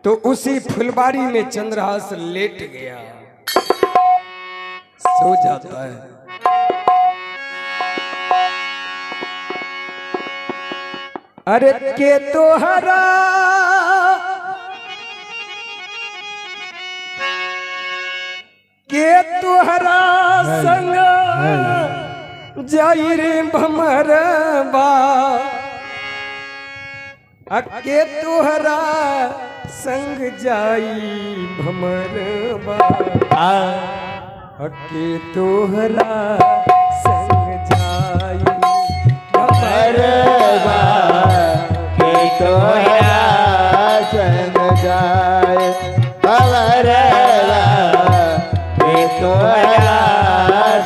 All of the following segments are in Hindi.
तो उसी फुलबाड़ी में चंद्रहास लेट गया, सो जाता है। अरे के तोहरा संग जाई रे भमरबा, के तोहरा संग जाई भमरबा, के तोहरा संग जाई भमरबा, के तोहरा संग जाए भमरबा, के तोहरा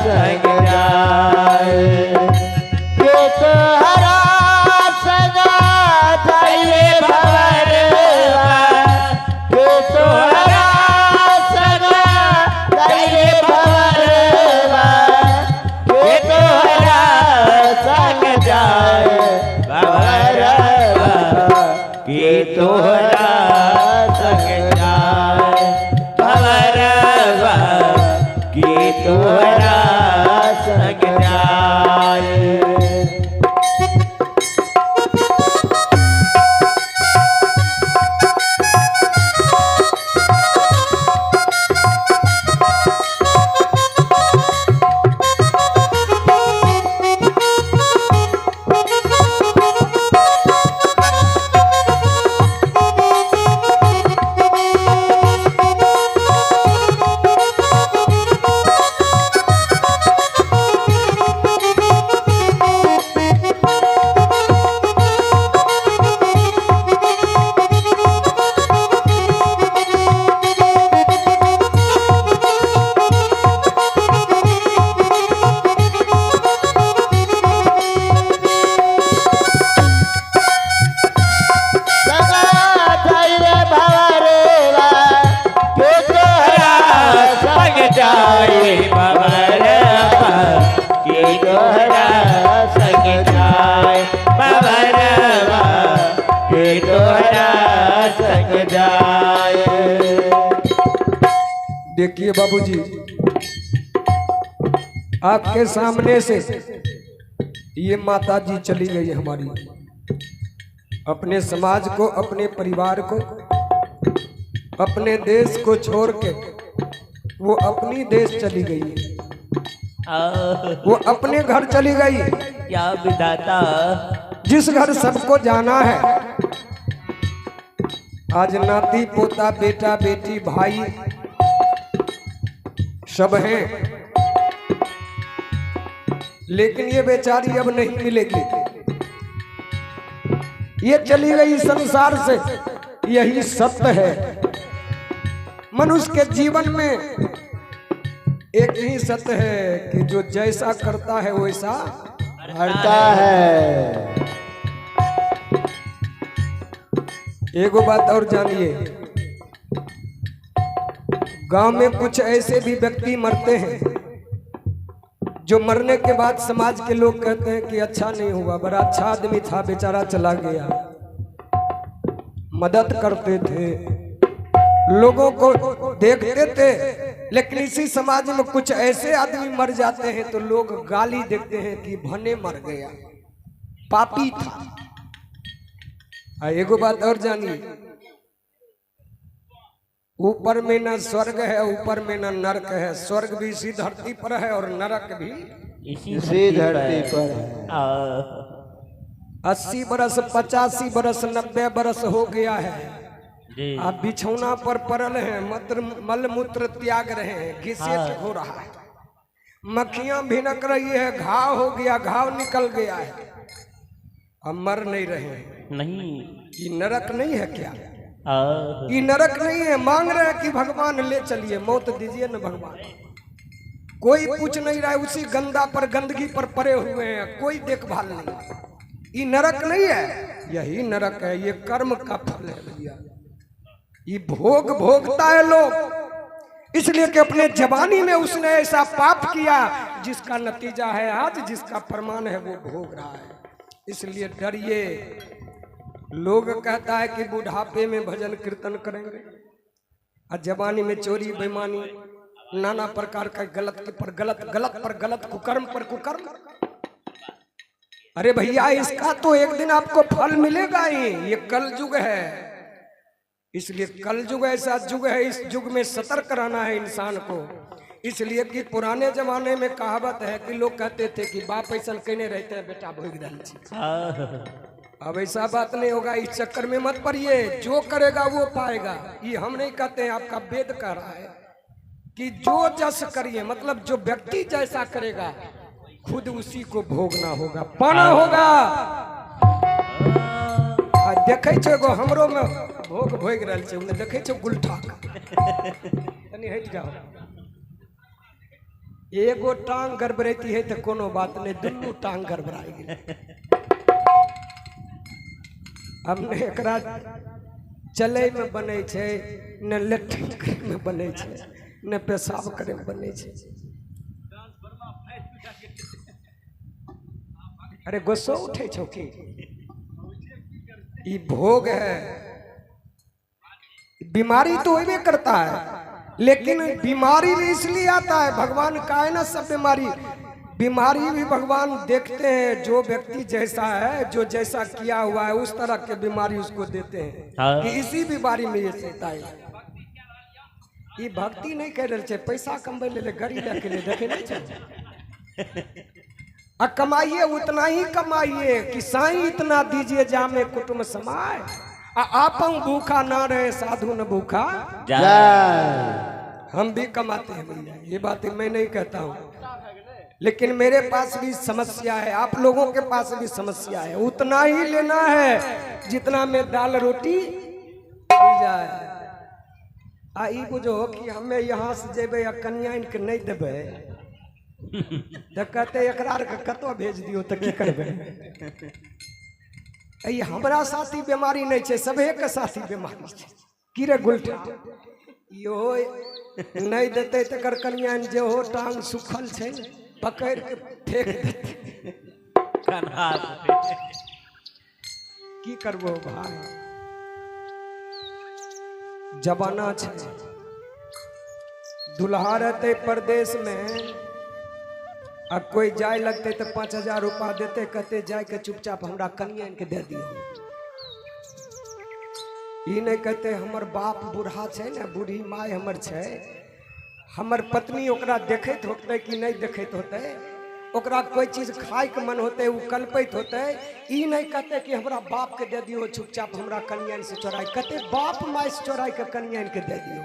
संग जाए, के तोहरा संग जाए भमरबा, के तोहरा संग जाए भमरबा, के तोहरा संग जाए भमरबा, के तोहरा संग जाए भमरबा, के तोहरा संग जाए। जाए भमरबा, के तोहरा संग जाए भमरबा, के तोहरा संग जाए। देखिए बाबूजी, आपके सामने से ये माता जी चली गई हमारी, अपने समाज को, अपने परिवार को, अपने देश को छोड़ के वो अपनी देश चली गई, वो अपने घर चली गई। या विधाता, जिस घर सबको जाना है, आज नाती पोता बेटा बेटी भाई सब हैं, लेकिन ये बेचारी अब नहीं मिलेगी, ये चली गई संसार से। यही सत्य है। मनुष्य के जीवन में एक ही सत्य है कि जो जैसा करता है वैसा हरता है। एगो बात और जानिए, गांव में कुछ ऐसे भी व्यक्ति मरते हैं जो मरने के बाद समाज के लोग कहते हैं कि अच्छा नहीं हुआ, बड़ा अच्छा आदमी था, बेचारा चला गया, मदद करते थे, लोगों को देखते थे। लेकिन इसी समाज में कुछ ऐसे आदमी मर जाते हैं तो लोग गाली देते हैं कि भने मर गया, पापी था। एगो बात और जानिए, ऊपर में न स्वर्ग है, ऊपर में न नरक है। स्वर्ग भी इसी धरती पर है और नरक भी इसी धरती पर है। 80 बरस 85 बरस 90 बरस हो गया है, आप बिछौना पर पड़ल हैं, मल मूत्र त्याग रहे हैं, घिसेट हो रहा है, मक्खियां भिनक रही है, घाव हो गया, घाव निकल गया है, हम मर नहीं रहे नहीं। ये नरक नहीं है क्या? ये नरक नहीं है। मांग रहे हैं कि भगवान ले चलिए, मौत दीजिए न भगवान। कोई पूछ नहीं रहा है, उसी गंदा पर गंदगी पर पड़े हुए हैं, कोई देखभाल नहीं। ये नरक नहीं है, यही नरक है, ये कर्म का फल है भैया। ये भोग भोगता है लोग, इसलिए कि अपने जवानी में उसने ऐसा पाप किया जिसका नतीजा है आज, जिसका प्रमाण है वो भोग रहा है। इसलिए डरिए, लोग कहता है कि बुढ़ापे में भजन कीर्तन करेंगे और जवानी में चोरी बेईमानी नाना प्रकार का गलत पर गलत, गलत पर गलत, कुकर्म पर कुकर्म। अरे भैया इसका तो एक दिन आपको फल मिलेगा ही। ये कल युग है, इसलिए कल युग ऐसा युग है, इस युग में सतर्क रहना है इंसान को। इसलिए कि पुराने जमाने में कहावत है कि लोग कहते थे कि बाप ऐसा कहने रहते हैं बेटा भोग डाल। अब ऐसा बात नहीं होगा, इस चक्कर में मत पड़िए। जो करेगा वो पाएगा। ये हम नहीं कहते हैं, आपका वेद कह रहा है कि जो जस करिए, मतलब जो व्यक्ति जैसा करेगा खुद उसी को भोगना होगा, पाना होगा। देखे छो हमरो में भोग भोग रहा है, उन्हें देखे छो गुलठा तनी हट जाओ। एगो टांग गड़बड़ती है तो कोनो बात नहीं, दुनू टांग गड़बड़ाएगी। हमने एकरा चले में बने छे, न लेट्रिन करे में बने छे, न पेशाब करे में बने छे। अरे गुस्सा उठे छो की? ये भोग है। बीमारी तो होबे करता है, लेकिन बीमारी इसलिए आता है, भगवान का है ना सब बीमारी भी भगवान देखते हैं। जो व्यक्ति जैसा है, जो जैसा किया हुआ है, उस तरह के बीमारी उसको देते हैं कि इसी बीमारी में ये सहता है। ये भक्ति नहीं कर रहे, पैसा कमबे ले गाड़ी लेके ले देखे नहीं चाहिए। कमाइए उतना ही कमाइए कि साईं इतना दीजिए जामे कुटुंब समाए, आप भूखा ना रहे साधु न भूखा जाए। हम भी कमाते हैं भैया, ये बात मैं नहीं कहता हूँ, लेकिन मेरे पास भी समस्या है, आप लोगों के पास भी समस्या है। उतना ही लेना है जितना में दाल रोटी मिल जाए। आई बुझो कि हमें यहाँ से जेबे या कन्या इनके नहीं देबे तो कहते एकरार के कतो भेज दियो तो की करबे। आई हमरा साथी बीमारी नहीं छे, सबे के साथी बीमारी छे। की रे गुलठा यो नहीं देते तकर कन्या जे हो टांग सुखल छे पकड़ के फेंक देते। की करबो भाई, जमाना छे। दुल्हा रहते परदेश में, अब कोई जाए लगते तो 5000 रुपया देते, कहते जाए के चुपचाप हमरा कन्या के दे दियो। ये नहीं कहते हमर बाप बूढ़ा छे ना, बूढ़ी माय हमर छे, हमर पत्नी ओकरा देखत होते कि नहीं देखत होते, ओकरा कोई चीज खाए के मन होते वो कल्पित होते। ये नहीं कहते कि हमरा बाप के दे दियो चुपचाप हमरा कन्या से चोराई, कहते बाप माय से चोराई के कन्या के दे दियो।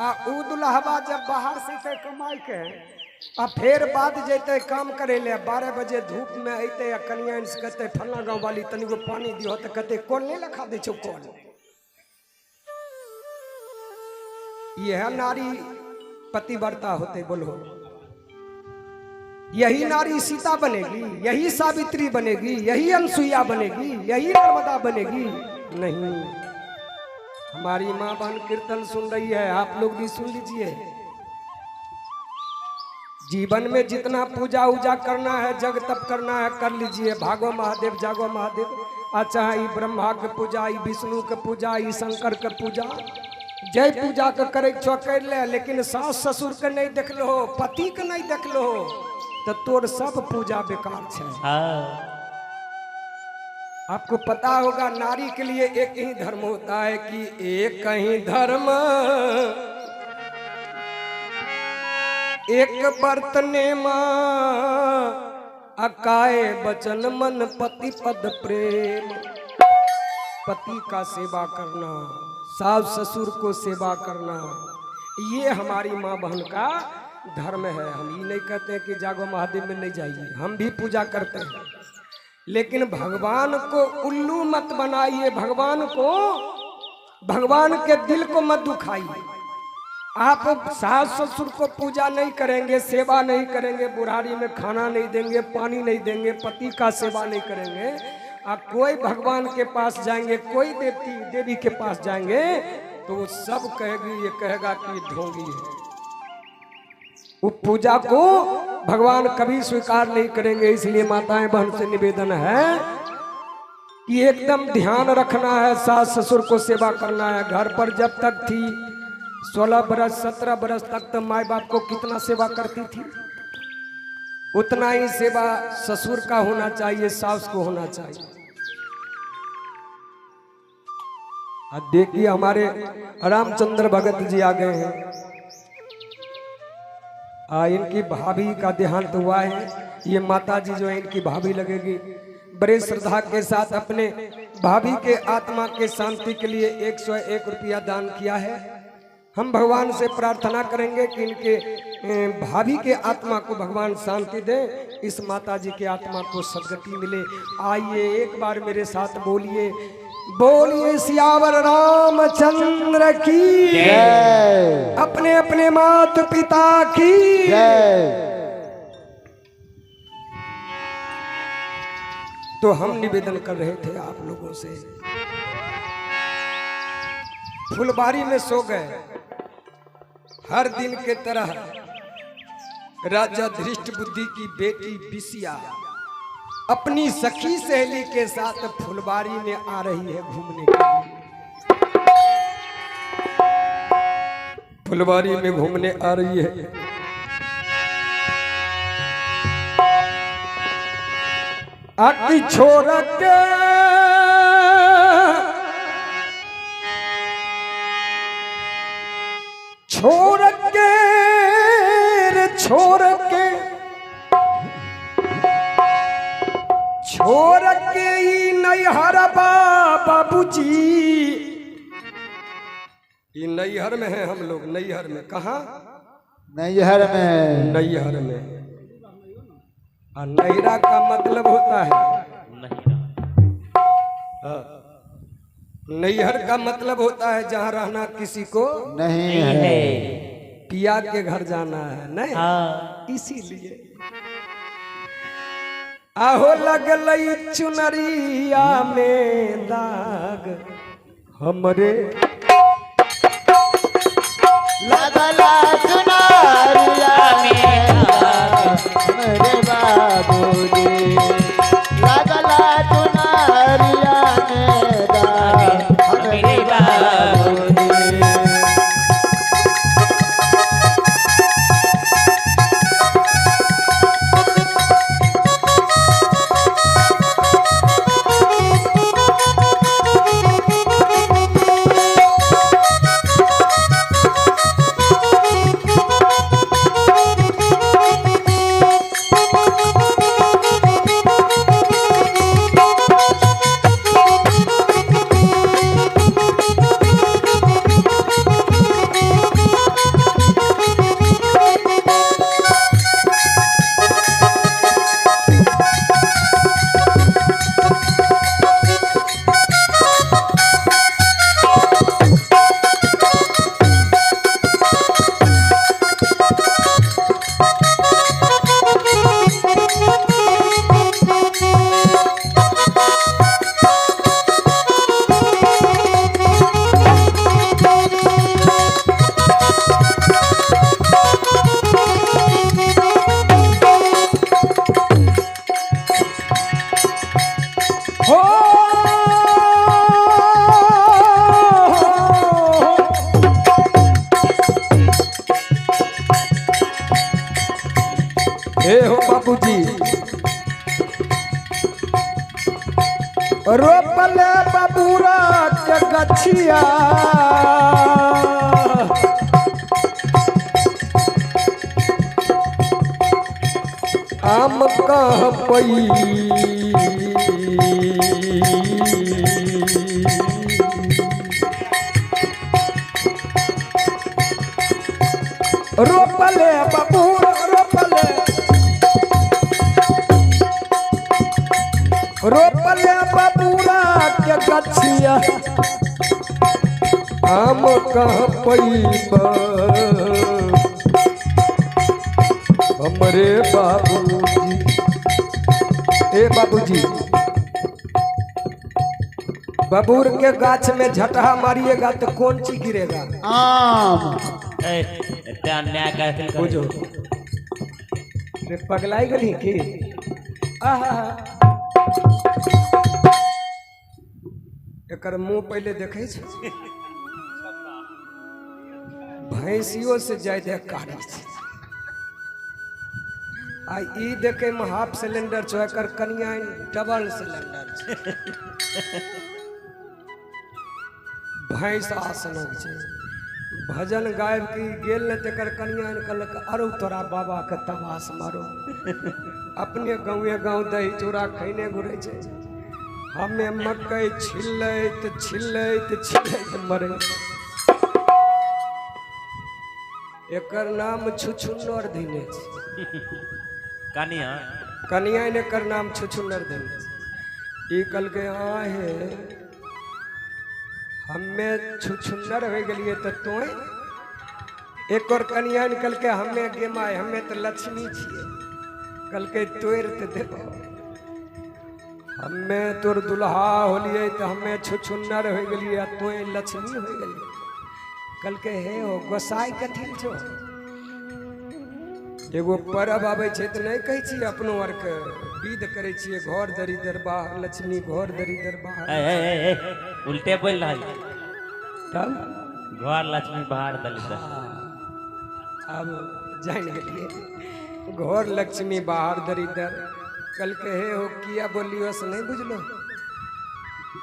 उ दुल्हवा जब बाहर से कमाई के आ फिर बाद जैते काम करे ले, 12 बजे धूप में अते या कन्या से कहते फलना गाँव वाली तनिको पानी दियो तो कहते कौन नहीं लखा दे छो कौन। यह नारी पतिव्रता होते, बोलो यही नारी सीता बनेगी, यही सावित्री बनेगी, यही अनसुईया बनेगी, यही नर्मदा बनेगी? नहीं। हमारी माँ बहन कीर्तन सुन रही है, आप लोग भी सुन लीजिए। जीवन में जितना पूजा उजा करना है, जग तप करना है, कर लीजिए। भागो महादेव, जागो महादेव। अच्छा ई ब्रह्मा के पूजा, ई विष्णु के पूजा, ई शंकर के पूजा, जय पूजा के करे छो कर ले, लेकिन सास ससुर के नहीं देख लो, पति के नहीं देख लो, तो तोर सब पूजा बेकार है। आपको पता होगा नारी के लिए एक ही धर्म होता है कि एक ही धर्म, एक बर्तने माँ अकाए बचन मन पति पद प्रेम। पति का सेवा करना, सास ससुर को सेवा करना, ये हमारी माँ बहन का धर्म है। हम ये नहीं कहते कि जागो महादेव में नहीं जाइए, हम भी पूजा करते हैं, लेकिन भगवान को उल्लू मत बनाइए, भगवान के दिल को मत दुखाइए। आप सास ससुर को पूजा नहीं करेंगे, सेवा नहीं करेंगे, बुढ़ारी में खाना नहीं देंगे, पानी नहीं देंगे, पति का सेवा नहीं करेंगे, आप कोई भगवान के पास जाएंगे, कोई देवी के पास जाएंगे तो वो सब कहेगी, ये कहेगा कि ढोंगी है। वो पूजा को भगवान कभी स्वीकार नहीं करेंगे। इसलिए माताएं बहन से निवेदन है ये एकदम ध्यान रखना है, सास ससुर को सेवा करना है। घर पर जब तक थी 16 बरस 17 बरस तक तो माँ बाप को कितना सेवा करती थी, उतना ही सेवा ससुर का होना चाहिए, सास को होना चाहिए। अब देखिए हमारे रामचंद्र भगत जी आ गए हैं। इनकी भाभी का देहांत हुआ है। ये माता जी जो है इनकी भाभी लगेगी, बड़े श्रद्धा के साथ अपने भाभी के आत्मा के शांति के लिए 101 रुपया दान किया है। हम भगवान से प्रार्थना करेंगे कि इनके भाभी के आत्मा को भगवान शांति दे, इस माता जी के आत्मा को सदगति मिले। आइए एक बार मेरे साथ बोलिए, बोलिए सियावर रामचंद्र की जय। अपने अपने माता पिता की जय। तो हम निवेदन कर रहे थे आप लोगों से, फुलबारी में सो गए हर दिन के तरह राजा धृष्ट बुद्धि की बेटी बिसिया अपनी सखी सहेली के साथ फुलबारी में आ रही है घूमने के लिए। फुलबारी में घूमने आ रही है। आकी छोड़ के छोड़ के रे छोड़ के छोड़ के ई नैहर बाबूजी, ये नैहर में है हम लोग, नैहर में। कहाँ? नैहर में। नैहर में। और नैरा का मतलब होता है नैहर का मतलब होता है जहाँ रहना किसी को नहीं है, पिया के घर जाना है, नहीं? हाँ। इसीलिए आहो लगलई चुनरिया में दाग हमरे लगला चुनरिया में हमरे बाबूजी, लगला चुनरिया में दाग हमरे बाबूजी। रोपल बबूरा के गछिया आम कह पई रोपले बबूरा रोपले बबूरा के गछिया आम कह पैब हमरे बाबूजी। ए बाबूजी, बबूर के गाछ में झटहा मारिएगा तो कौन चीज गिरेगा? आम। बुझो पगलाई गली की एकर मुंह पहले देखे छे भैंसियों से ज्यादा कारी छे आ ई देखे में हाफ सिलेंडर छो एकर कनिया डबल सिलेंडर छे भैंसा सनक छे भजन गायब की गेल ने तेकर कनिया कहलक अरु तोरा बाबा के तमाश मारो अपने गाँवे गाँव दही चूड़ा खैने घुरे छे हमें मकई छिलैत छिलैत छिलैत मरे एकर नाम छुछुन्नर धीने छे कनिया कनिया ने एकर नाम छुछुन्नर धीने छे ई कल के आहे हमें छुछुन्नर हो गलिए तो तोय एक और कनिया निकल के हमें गेमाय हमें तो लक्ष्मी छिए कल के तोड़ ते देबो हमें तोर दुल्हा होलिए तो हमें छुछुन्नर हो गलिए तोय लक्ष्मी हो गलिए कल के हे हो गोसाई कथी छो एगो परब आबै छै त नहीं कहै छी अपनो आर के विध करे छिए घर दरी दरबार लक्ष्मी घर दरी दरबार उल्टे बोल रहा तब घर लक्ष्मी बाहर दलित अब जान गेलिए घर लक्ष्मी बाहर दरिदर कल के हे हो किया बोलियो से नहीं बुझलो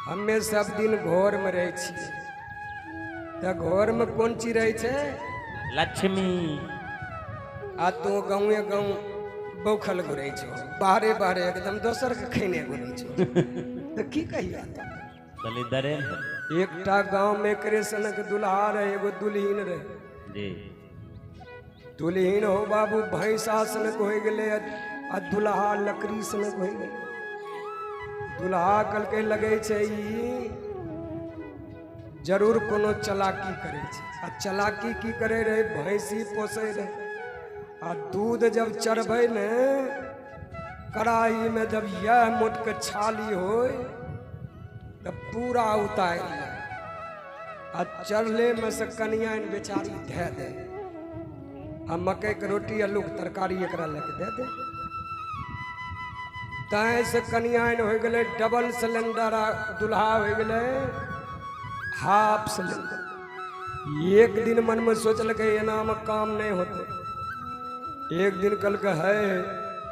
हमें सब दिन घर में रहे छी त घर में कौन चीज रहे छे लक्ष्मी आ तो गाँवे गाँव बौखल घुरे छो बाहरे बाहरे एकदम दोसर के खैने घुरे छो तो की कहिया दलिदरे एकटा गांव में करे सनक दुल्हा रहे एगो दुल्हीन रहे जी दुल्हीन हो बाबू भैंसा सनक हो गए आ दुल्हा लकड़ी सनक हो गए दुल्हा कल के लगे छे ई जरूर कोनो चलाकी करे छे आ चलाकी की करे रहे भैंसी पोसे रहे आ दूध जब चढ़बे ने कढ़ाई में जब यह मोट के छाली हो तब पूरा उतार आ चढ़ले में से कनिया बेचारी धे दे आ मकई के रोटी आलू के तरकारी एकरा लेके दे दे तैं से कनिया हो गए डबल सिलेंडर आ दुल्हा हो गए हाफ सिलेंडर एक दिन मन में सोचल एना में काम नहीं होते एक दिन कल के है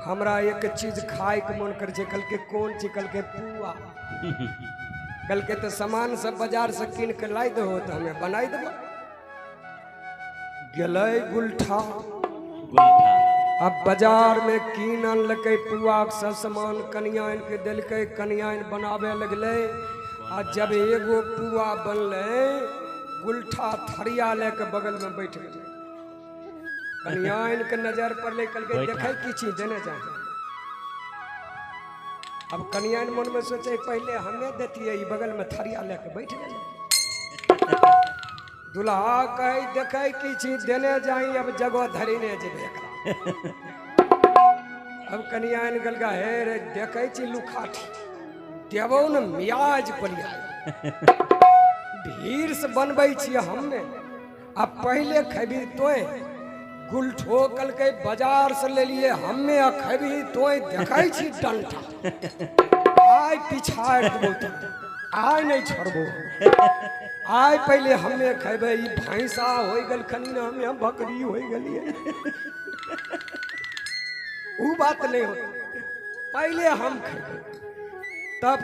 हमरा एक चीज खाए के मन कर कल के कौन चीज कल के पुआ कल के तो सामान सब बाजार से कीन के लाई दो तो हमें बनाई देबो गलै गुलठा अब बाजार में कीन अनलकै पुआ के सब सामान कनियान के दिलकै कनियान बनावे लगले आ जब एगो पुआ बनले गुलठा थरिया लेके बगल में बैठ गए कनियान के नजर पर ले कल के देखे की चीज देने जाए अब कनियान मन में सोचे पहले हमें देती है बगल में थरिया लेके बैठ गए दुल्हा कहे देखे की चीज देने जाई अब जगह धरी ने जेबे अब कनियान गल का हे रे देखे छी लुखाठी देवो न मियाज पलिया भीड़ से बनबै छी हमें अब पहले खबी तोय गुलठो कल के बाजार से ले लिए हमें खबी तोय देखै छी डंटा आय पिछाड़ देबो आय नहीं छोड़बो आय पहले हमें खेबे ई भैंसा हो गल खनी ना हमें बकरी हो गलिए वो बात नहीं हो पहले हम खेबे तब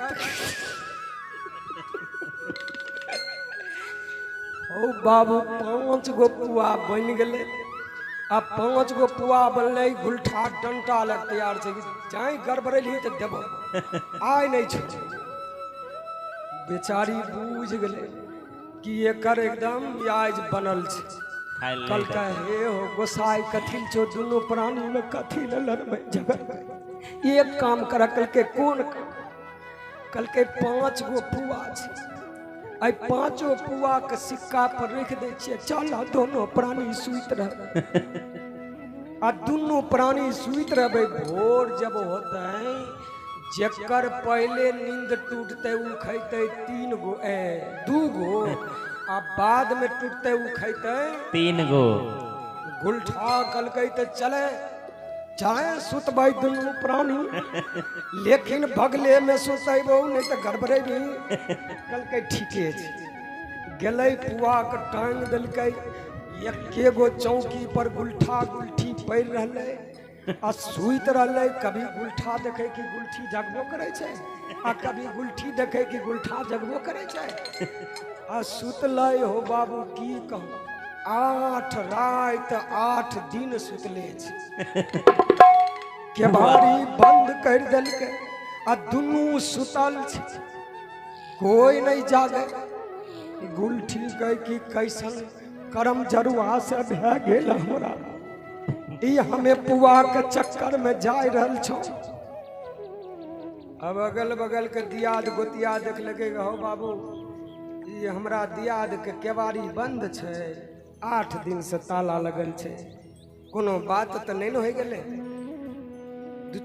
ओ बाबू 5 गो पुआ बन गए अब 5 गो पुआ बनले गुलठा डंटा लग तैयार छे जाई गड़बड़ेली तो देबो आय नहीं छोड़ बेचारी बूझ गले कि एकर एकदम आज बनल छे कल का हे हो गोसाई कथी छो दोनों प्राणी में कथी लड़बे झगड़ एक काम कर कल के कौन कल के 5 गो पुआ छे आई 5 पुआ के सिक्का पर रख दे छिए चल दोनों प्राणी सुइत रह आ दोनों प्राणी सुइत रहबे भोर जब होते जेकर पहले नींद टूटते उ खैते 3 गो 2 गो आ बाद में टूटते उ खैते 3 गो गुलठा कल तो चले चाहे सुतबै दुनू प्राणी, लेकिन बगले में सुतैबो नहीं तो गड़बड़ेबी। कहलकै ठीके छै। गेलै पुआ के टांग देलकै, एके गो चौकी पर गुलठा गुलठी पड़ि रहलै आ सुइत रहलै। कभी गुलठा देखे कि गुलठी जगबो करे छै आ कभी गुलठी देखे कि गुलठा जगबो करे छै आ सुतलै। हो बाबू की कहूँ, 8 रात 8 दिन सुतले छै। केवाड़ी बंद कर देलकै आ दुनू सुतल छै, कोई नहीं जागे। गुलठी कह कि कैसन करम जरुआ से भे गेल हमरा, ई हमें पुआ के चक्कर में जाय रहल छौ। अब अगल बगल के दियाद गोतिया देख लगे, हो बाबू ई हमरा दियाद के केवाड़ी बंद छै, 8 दिन से ताला लगल छै, कोनो बात तो नहीं न हो गेलै।